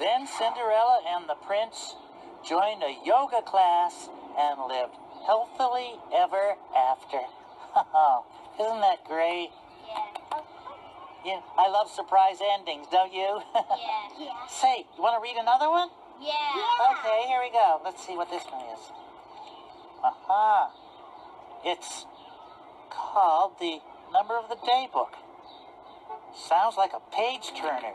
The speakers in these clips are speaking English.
Then Cinderella and the prince joined a yoga class and lived healthily ever after. Isn't that great? Yeah. Yeah, I love surprise endings, don't you? Yeah. Say, you want to read another one? Yeah. Okay, here we go. Let's see what this one is. Aha. It's called the Number of the Day book. Sounds like a page turner.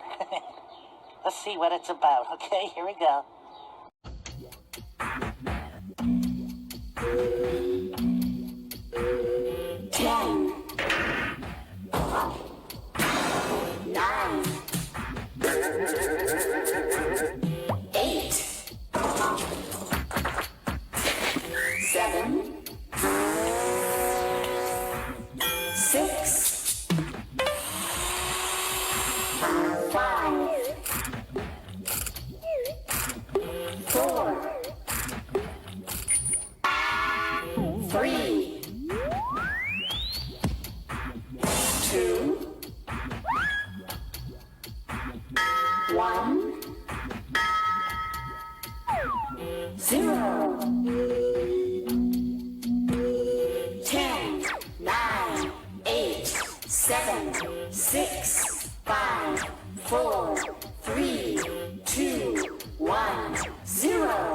Let's see what it's about. Okay, here we go. Four, three, two, one, zero.